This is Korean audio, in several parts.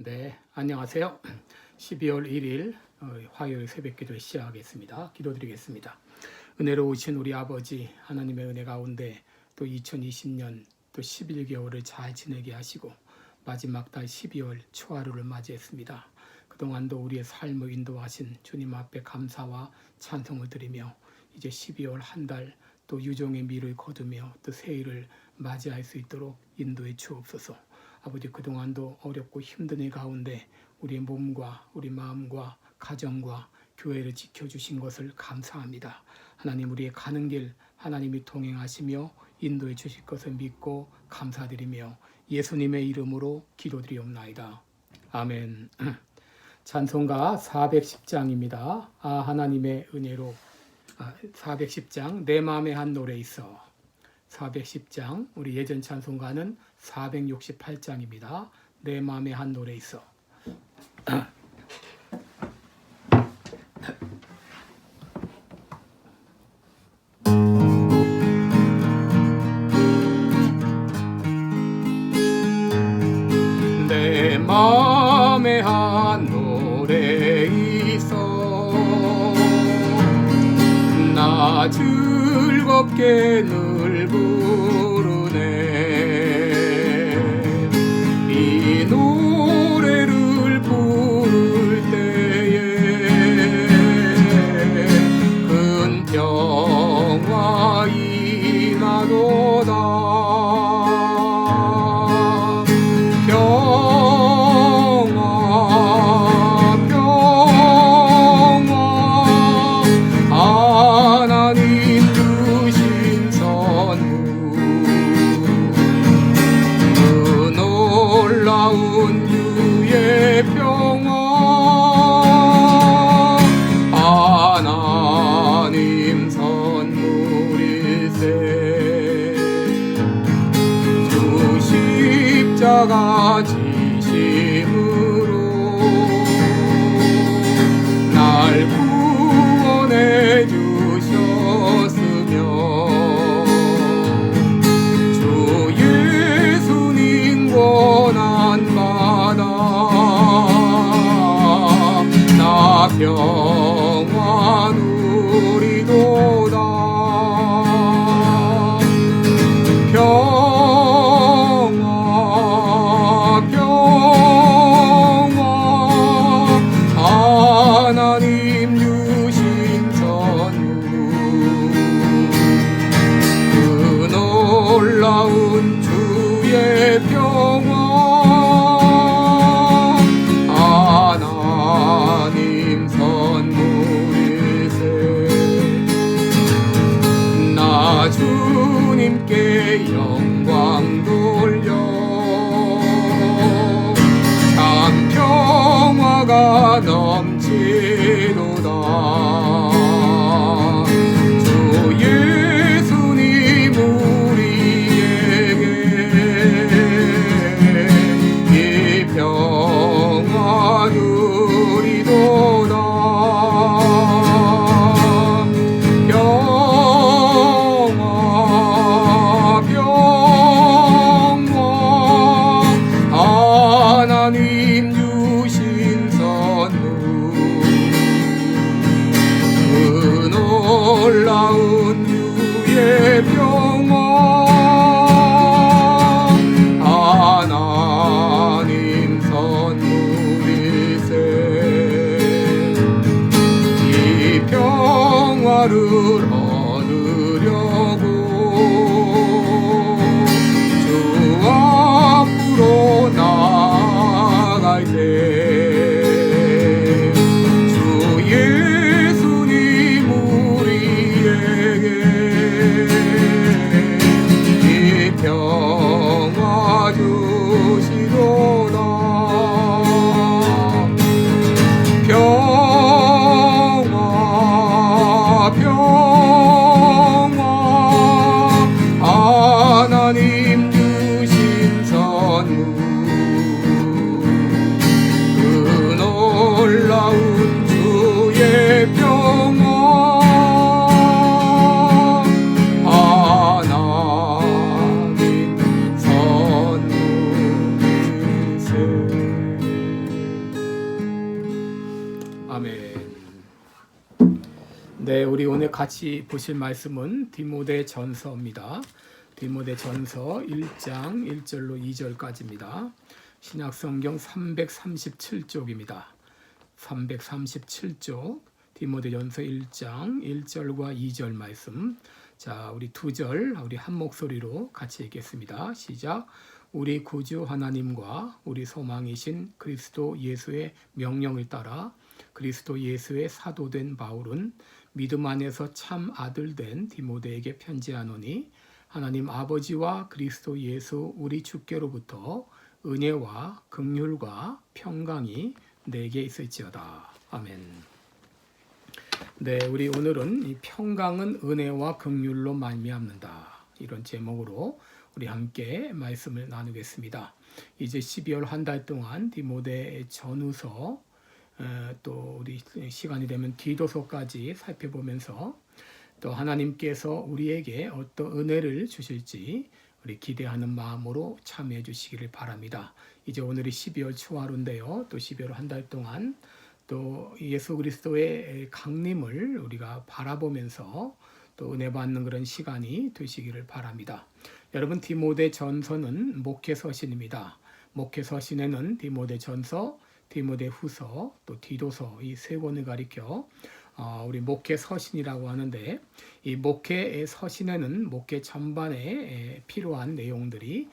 네, 안녕하세요. 12월 1일 화요일 새벽기도 시작하겠습니다. 기도드리겠습니다. 은혜로우신 우리 아버지 하나님의 은혜 가운데 또 2020년 또 11개월을 잘 지내게 하시고 마지막 달 12월 초하루를 맞이했습니다. 그동안도 우리의 삶을 인도하신 주님 앞에 감사와 찬송을 드리며 이제 12월 한 달 또 유종의 미를 거두며 또 새해를 맞이할 수 있도록 인도해 주옵소서. 아버지, 그동안도 어렵고 힘든 일 가운데 우리의 몸과 우리 마음과 가정과 교회를 지켜주신 것을 감사합니다. 하나님, 우리의 가는 길 하나님이 동행하시며 인도해 주실 것을 믿고 감사드리며 예수님의 이름으로 기도드리옵나이다. 아멘. 찬송가 410장입니다. 하나님의 은혜로 410장 내 마음에 한 노래 있어. 410장 우리 예전 찬송가는 468장입니다. 내 마음에 한 노래 있어. 내 마음에 한 노래 있어. 나 즐겁게 늘 부르네. 이 노래를 부를 때에 큰 평화 임하도다. 십자가 지심으로 날 구원해 주셨으며 주 예수님 고난받아 나 평화 누리도다. 하나님 주신 선물 그 놀라운 주의 평화 하나님 선물일세. 나 주님께 영광 돌려 참 평화가 넘치도다. 주 예수님 우리에게 이 평화 누리도다. 하나님 주신 선물 그 놀라운 주의 평화 하나님 선물일세. 이 평화를 얻으려고 주 앞으로 나아갈 때 주 예수님 우리에게 이 평화 주시도다. 평화 네, 우리 오늘 같이 보실 말씀은 디모데전서입니다. 디모데전서 1장 1절로 2절까지입니다. 신약성경 337쪽입니다. 337쪽 디모데전서 1장 1절과 2절 말씀. 자, 우리 두 절 우리 한 목소리로 같이 읽겠습니다. 시작. 우리 구주 하나님과 우리 소망이신 그리스도 예수의 명령을 따라 그리스도 예수의 사도된 바울은 믿음 안에서 참 아들 된 디모데에게 편지하노니 하나님 아버지와 그리스도 예수 우리 주께로부터 은혜와 긍휼과 평강이 내게 있을지어다. 아멘. 네, 우리 오늘은 이 평강은 은혜와 긍휼로 말미암는다. 이런 제목으로 우리 함께 말씀을 나누겠습니다. 이제 12월 한 달 동안 디모데 전후서 또 우리 시간이 되면 디도서까지 살펴보면서 또 하나님께서 우리에게 어떤 은혜를 주실지 우리 기대하는 마음으로 참여해 주시기를 바랍니다. 이제 오늘이 12월 초하루인데요. 또 12월 한 달 동안 또 예수 그리스도의 강림을 우리가 바라보면서 또 은혜 받는 그런 시간이 되시기를 바랍니다. 여러분, 디모데 전서는 목회 서신입니다. 목회 서신에는 디모데 전서, 디모데 후서, 또 디도서 이 세 권을 가리켜 우리 목회 서신이라고 하는데, 이 목회 서신에는 목회 전반에 필요한 내용들이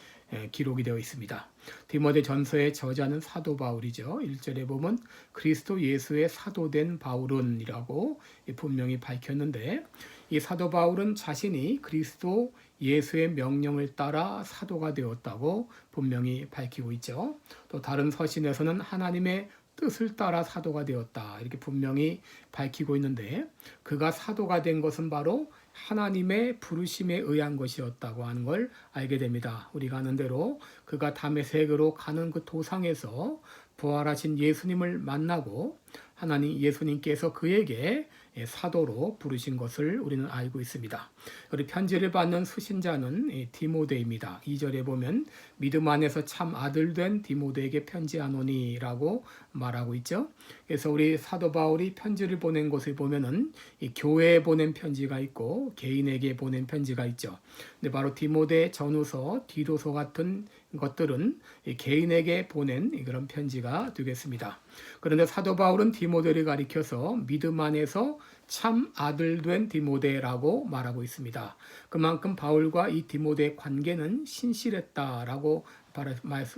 기록이 되어 있습니다. 디모데 전서의 저자는 사도 바울이죠. 1절에 보면 그리스도 예수의 사도된 바울은이라고 분명히 밝혔는데, 이 사도 바울은 자신이 그리스도 예수의 명령을 따라 사도가 되었다고 분명히 밝히고 있죠. 또 다른 서신에서는 하나님의 뜻을 따라 사도가 되었다 이렇게 분명히 밝히고 있는데, 그가 사도가 된 것은 바로 하나님의 부르심에 의한 것이었다고 하는 걸 알게 됩니다. 우리가 아는 대로 그가 다메섹으로 가는 그 도상에서 부활하신 예수님을 만나고 하나님 예수님께서 그에게 사도로 부르신 것을 우리는 알고 있습니다. 우리 편지를 받는 수신자는 디모데입니다. 2절에 보면 믿음 안에서 참 아들 된 디모데에게 편지하노니라고 말하고 있죠. 그래서 우리 사도 바울이 편지를 보낸 것을 보면은 이 교회에 보낸 편지가 있고 개인에게 보낸 편지가 있죠. 근데 바로 디모데 전후서, 디도서 같은 것들은 개인에게 보낸 그런 편지가 되겠습니다. 그런데 사도 바울은 디모데를 가리켜서 믿음 안에서 참 아들 된 디모데라고 말하고 있습니다. 그만큼 바울과 이 디모데의 관계는 신실했다라고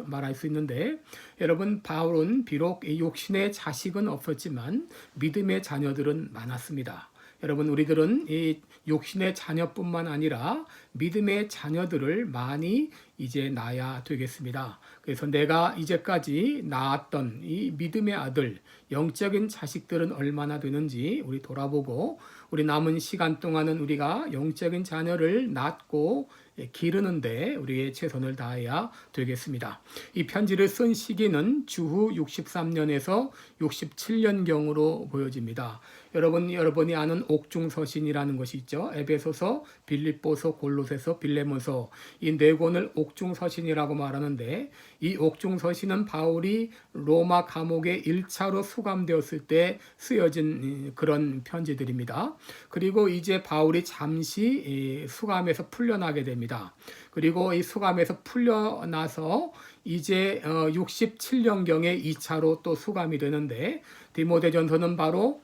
말할 수 있는데, 여러분, 바울은 비록 육신의 자식은 없었지만 믿음의 자녀들은 많았습니다. 여러분, 우리들은 이 육신의 자녀뿐만 아니라 믿음의 자녀들을 많이 이제 낳아야 되겠습니다. 그래서 내가 이제까지 낳았던 이 믿음의 아들, 영적인 자식들은 얼마나 되는지 우리 돌아보고, 우리 남은 시간 동안은 우리가 영적인 자녀를 낳고 기르는데 우리의 최선을 다해야 되겠습니다. 이 편지를 쓴 시기는 주후 63년에서 67년경으로 보여집니다. 여러분이 아는 옥중서신이라는 것이 있죠. 에베소서, 빌립보서, 골로새서, 빌레몬서 이 네 권을 옥중서신이라고 말하는데, 이 옥중서신은 바울이 로마 감옥에 1차로 수감되었을 때 쓰여진 그런 편지들입니다. 그리고 이제 바울이 잠시 수감에서 풀려나게 됩니다. 그리고 이 수감에서 풀려나서 이제 67년경에 2차로 또 수감이 되는데, 디모데전서는 바로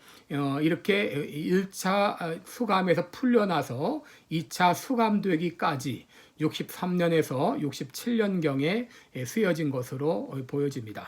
이렇게 1차 수감에서 풀려나서 2차 수감되기까지 63년에서 67년경에 쓰여진 것으로 보여집니다.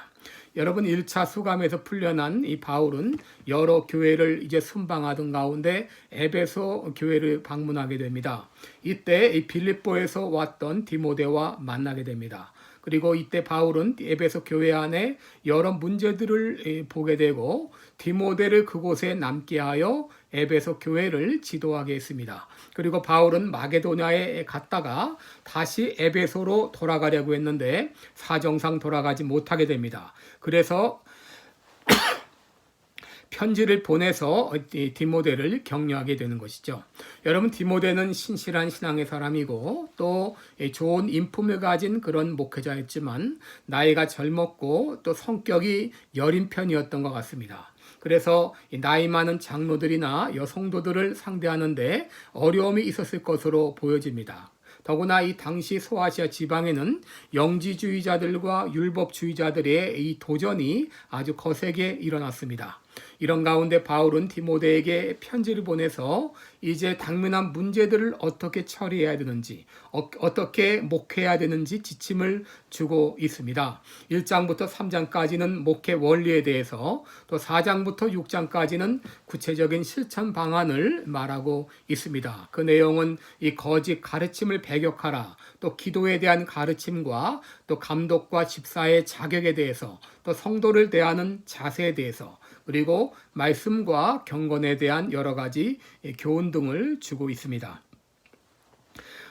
여러분, 1차 수감에서 풀려난 이 바울은 여러 교회를 이제 순방하던 가운데 에베소 교회를 방문하게 됩니다. 이때 이 빌립보에서 왔던 디모데와 만나게 됩니다. 그리고 이때 바울은 에베소 교회 안에 여러 문제들을 보게 되고 디모데를 그곳에 남게 하여 에베소 교회를 지도하게 했습니다. 그리고 바울은 마게도냐에 갔다가 다시 에베소로 돌아가려고 했는데 사정상 돌아가지 못하게 됩니다. 그래서 편지를 보내서 디모데를 격려하게 되는 것이죠. 여러분, 디모데는 신실한 신앙의 사람이고 또 좋은 인품을 가진 그런 목회자였지만 나이가 젊었고 또 성격이 여린 편이었던 것 같습니다. 그래서 나이 많은 장로들이나 여성도들을 상대하는데 어려움이 있었을 것으로 보여집니다. 더구나 이 당시 소아시아 지방에는 영지주의자들과 율법주의자들의 이 도전이 아주 거세게 일어났습니다. 이런 가운데 바울은 디모데에게 편지를 보내서 이제 당면한 문제들을 어떻게 처리해야 되는지, 어떻게 목회해야 되는지 지침을 주고 있습니다. 1장부터 3장까지는 목회 원리에 대해서, 또 4장부터 6장까지는 구체적인 실천 방안을 말하고 있습니다. 그 내용은 이 거짓 가르침을 배격하라, 또 기도에 대한 가르침과 또 감독과 집사의 자격에 대해서, 또 성도를 대하는 자세에 대해서, 그리고 말씀과 경건에 대한 여러 가지 교훈 등을 주고 있습니다.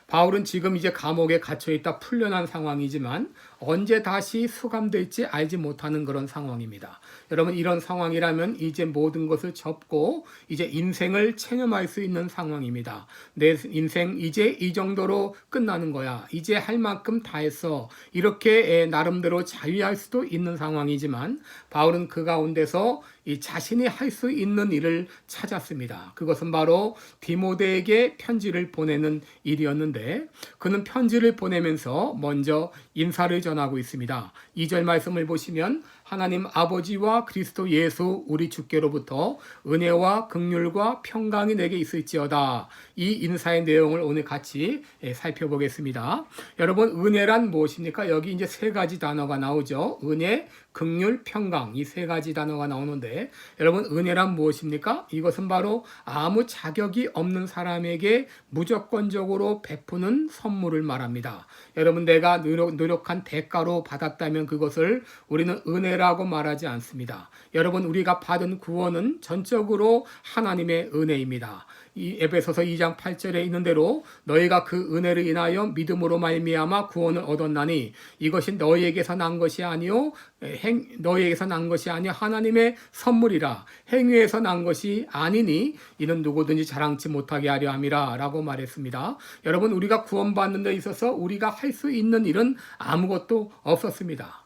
바울은 지금 이제 감옥에 갇혀있다 풀려난 상황이지만 언제 다시 수감될지 알지 못하는 그런 상황입니다. 여러분, 이런 상황이라면 이제 모든 것을 접고 이제 인생을 체념할 수 있는 상황입니다. 내 인생 이제 이 정도로 끝나는 거야. 이제 할 만큼 다 했어. 이렇게 나름대로 자유할 수도 있는 상황이지만 바울은 그 가운데서 이 자신이 할 수 있는 일을 찾았습니다. 그것은 바로 디모데에게 편지를 보내는 일이었는데, 그는 편지를 보내면서 먼저 인사를 전하고 있습니다. 2절 말씀을 보시면 하나님 아버지와 그리스도 예수 우리 주께로부터 은혜와 긍휼과 평강이 내게 있을지어다. 이 인사의 내용을 오늘 같이 살펴보겠습니다. 여러분, 은혜란 무엇입니까? 여기 이제 세 가지 단어가 나오죠. 은혜, 긍휼, 평강, 이 세 가지 단어가 나오는데, 여러분, 은혜란 무엇입니까? 이것은 바로 아무 자격이 없는 사람에게 무조건적으로 베푸는 선물을 말합니다. 여러분, 내가 노력한 대가로 받았다면 그것을 우리는 은혜라고 말하지 않습니다. 여러분, 우리가 받은 구원은 전적으로 하나님의 은혜입니다. 이 에베소서 2장 8절에 있는 대로 너희가 그 은혜를 인하여 믿음으로 말미암아 구원을 얻었나니 이것이 너희에게서 난 것이 아니요 너희에게서 난 것이 아니요 하나님의 선물이라. 행위에서 난 것이 아니니 이는 누구든지 자랑치 못하게 하려 함이라 라고 말했습니다. 여러분, 우리가 구원받는 데 있어서 우리가 할 수 있는 일은 아무것도 없었습니다.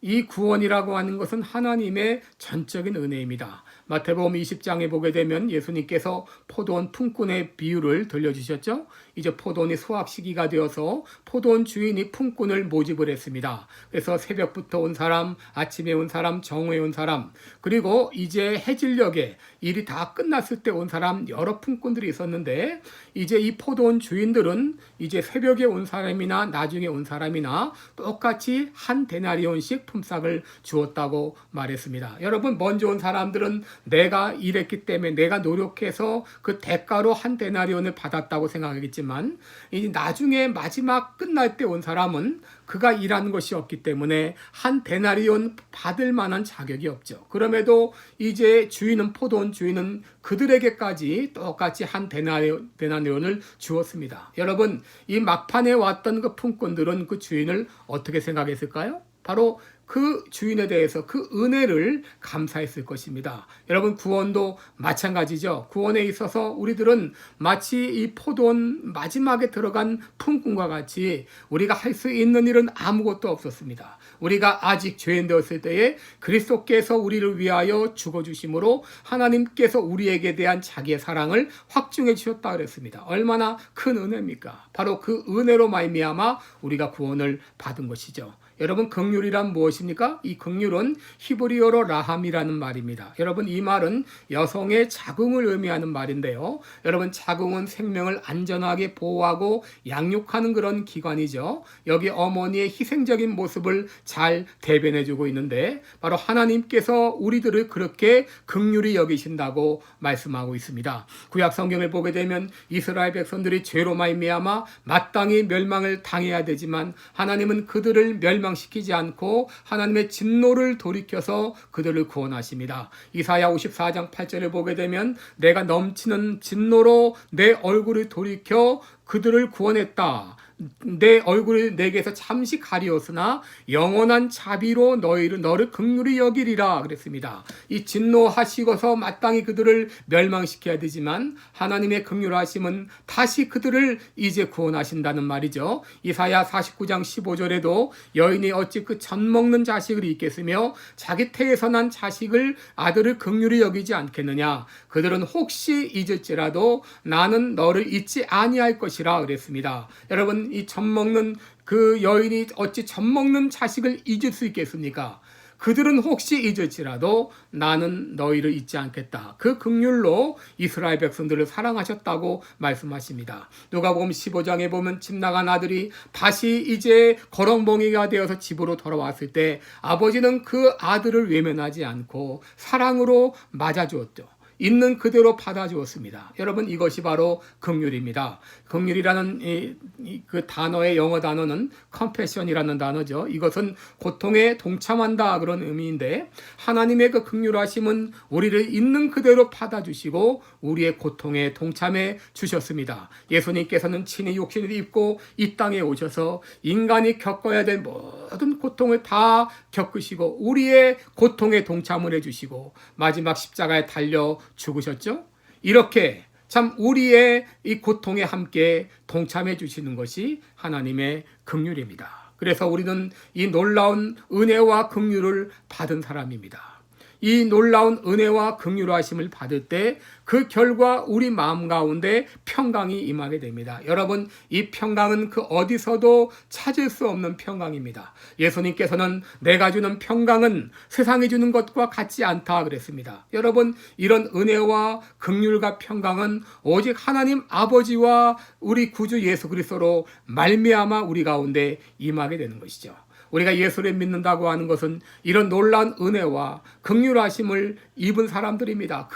이 구원이라고 하는 것은 하나님의 전적인 은혜입니다. 마태복음 20장에 보게 되면 예수님께서 포도원 품꾼의 비유를 들려주셨죠. 이제 포도원이 수확 시기가 되어서 포도원 주인이 품꾼을 모집을 했습니다. 그래서 새벽부터 온 사람, 아침에 온 사람, 정오에 온 사람, 그리고 이제 해질녘에 일이 다 끝났을 때 온 사람, 여러 품꾼들이 있었는데, 이제 이 포도원 주인들은 이제 새벽에 온 사람이나 나중에 온 사람이나 똑같이 한 데나리온씩 품삯을 주었다고 말했습니다. 여러분, 먼저 온 사람들은 내가 일했기 때문에 내가 노력해서 그 대가로 한 데나리온을 받았다고 생각하겠지만, 이제 나중에 마지막 끝날 때 온 사람은 그가 일한 것이 없기 때문에 한 데나리온 받을 만한 자격이 없죠. 그럼에도 이제 포도원 주인은 그들에게까지 똑같이 한 데나리온을 주었습니다. 여러분, 이 막판에 왔던 그 품꾼들은 그 주인을 어떻게 생각했을까요? 바로 그 주인에 대해서 그 은혜를 감사했을 것입니다. 여러분, 구원도 마찬가지죠. 구원에 있어서 우리들은 마치 이 포도원 마지막에 들어간 품꾼과 같이 우리가 할 수 있는 일은 아무것도 없었습니다. 우리가 아직 죄인 되었을 때에 그리스도께서 우리를 위하여 죽어주심으로 하나님께서 우리에게 대한 자기의 사랑을 확증해 주셨다 그랬습니다. 얼마나 큰 은혜입니까? 바로 그 은혜로 말미암아 우리가 구원을 받은 것이죠. 여러분, 긍휼이란 무엇입니까? 이 긍휼은 히브리어로 라함이라는 말입니다. 여러분, 이 말은 여성의 자궁을 의미하는 말인데요. 여러분, 자궁은 생명을 안전하게 보호하고 양육하는 그런 기관이죠. 여기 어머니의 희생적인 모습을 잘 대변해주고 있는데, 바로 하나님께서 우리들을 그렇게 긍휼히 여기신다고 말씀하고 있습니다. 구약 성경을 보게 되면 이스라엘 백성들이 죄로 말미암아 마땅히 멸망을 당해야 되지만 하나님은 그들을 멸망시키지 않고 하나님의 진노를 돌이켜서 그들을 구원하십니다. 이사야 54장 8절을 보게 되면 내가 넘치는 진노로 내 얼굴을 돌이켜 그들을 구원했다. 내 얼굴을 내게서 잠시 가리었으나 영원한 자비로 너를 긍휼히 여기리라 그랬습니다. 이 진노하시고서 마땅히 그들을 멸망시켜야 되지만 하나님의 긍휼하심은 다시 그들을 이제 구원하신다는 말이죠. 이사야 49장 15절에도 여인이 어찌 그 젖먹는 자식을 잊겠으며 자기 태에서 난 자식을 아들을 긍휼히 여기지 않겠느냐. 그들은 혹시 잊을지라도 나는 너를 잊지 아니할 것이라 그랬습니다. 여러분, 이 젖먹는 그 여인이 어찌 젖먹는 자식을 잊을 수 있겠습니까? 그들은 혹시 잊을지라도 나는 너희를 잊지 않겠다. 그 긍휼로 이스라엘 백성들을 사랑하셨다고 말씀하십니다. 누가복음 15장에 보면 집 나간 아들이 다시 이제 거렁멍이가 되어서 집으로 돌아왔을 때 아버지는 그 아들을 외면하지 않고 사랑으로 맞아주었죠. 있는 그대로 받아주었습니다. 여러분, 이것이 바로 긍휼입니다. 긍휼이라는 그 단어의 영어 단어는 compassion이라는 단어죠. 이것은 고통에 동참한다 그런 의미인데 하나님의 그 긍휼하심은 우리를 있는 그대로 받아주시고 우리의 고통에 동참해 주셨습니다. 예수님께서는 친히 육신을 입고 이 땅에 오셔서 인간이 겪어야 될 모든 고통을 다 겪으시고 우리의 고통에 동참을 해주시고 마지막 십자가에 달려 죽으셨죠. 이렇게 참 우리의 이 고통에 함께 동참해 주시는 것이 하나님의 긍휼입니다. 그래서 우리는 이 놀라운 은혜와 긍휼을 받은 사람입니다. 이 놀라운 은혜와 긍휼하심을 받을 때 그 결과 우리 마음 가운데 평강이 임하게 됩니다. 여러분, 이 평강은 그 어디서도 찾을 수 없는 평강입니다. 예수님께서는 내가 주는 평강은 세상이 주는 것과 같지 않다 그랬습니다. 여러분, 이런 은혜와 긍휼과 평강은 오직 하나님 아버지와 우리 구주 예수 그리스도로 말미암아 우리 가운데 임하게 되는 것이죠. 우리가 예수를 믿는다고 하는 것은 이런 놀라운 은혜와 긍휼하심을 입은 사람들입니다.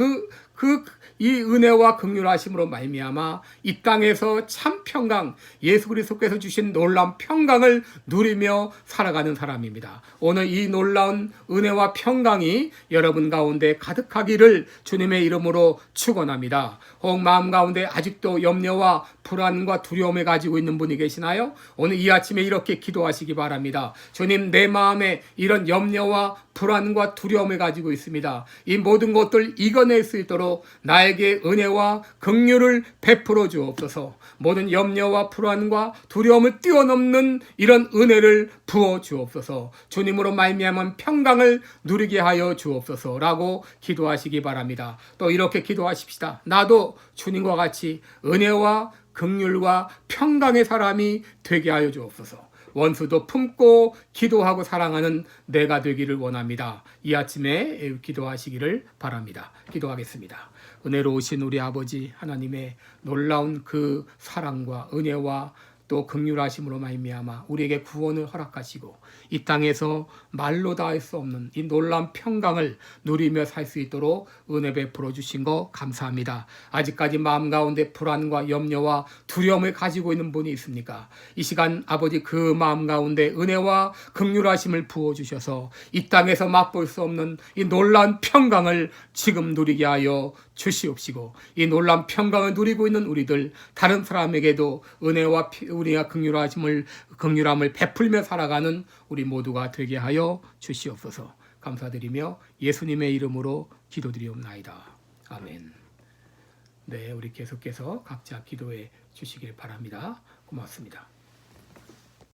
이 은혜와 긍휼하심으로 말미암아 이 땅에서 참 평강, 예수 그리스도께서 주신 놀라운 평강을 누리며 살아가는 사람입니다. 오늘 이 놀라운 은혜와 평강이 여러분 가운데 가득하기를 주님의 이름으로 축원합니다. 혹 마음 가운데 아직도 염려와 불안과 두려움을 가지고 있는 분이 계시나요? 오늘 이 아침에 이렇게 기도하시기 바랍니다. 주님, 내 마음에 이런 염려와 불안과 두려움을 가지고 있습니다. 이 모든 것들 이겨낼 수 있도록 나에게 은혜와 긍휼을 베풀어 주옵소서. 모든 염려와 불안과 두려움을 뛰어넘는 이런 은혜를 부어 주옵소서. 주님으로 말미암은 평강을 누리게 하여 주옵소서라고 기도하시기 바랍니다. 또 이렇게 기도하십시다. 나도 주님과 같이 은혜와 긍휼과 평강의 사람이 되게 하여 주옵소서. 원수도 품고 기도하고 사랑하는 내가 되기를 원합니다. 이 아침에 기도하시기를 바랍니다. 기도하겠습니다. 은혜로우신 우리 아버지 하나님의 놀라운 그 사랑과 은혜와 또 긍휼하심으로 말미암아 우리에게 구원을 허락하시고 이 땅에서 말로 다 할 수 없는 이 놀라운 평강을 누리며 살 수 있도록 은혜 베풀어 주신 거 감사합니다. 아직까지 마음 가운데 불안과 염려와 두려움을 가지고 있는 분이 있습니까? 이 시간 아버지 그 마음 가운데 은혜와 긍휼하심을 부어 주셔서 이 땅에서 맛볼 수 없는 이 놀라운 평강을 지금 누리게 하여 주시옵시고 이 놀라운 평강을 누리고 있는 우리들 다른 사람에게도 은혜와 우리가 긍휼함을 베풀며 살아가는 우리 모두가 되게 하여 주시옵소서. 감사드리며 예수님의 이름으로 기도드리옵나이다. 아멘. 네, 우리 계속해서 각자 기도해 주시길 바랍니다. 고맙습니다.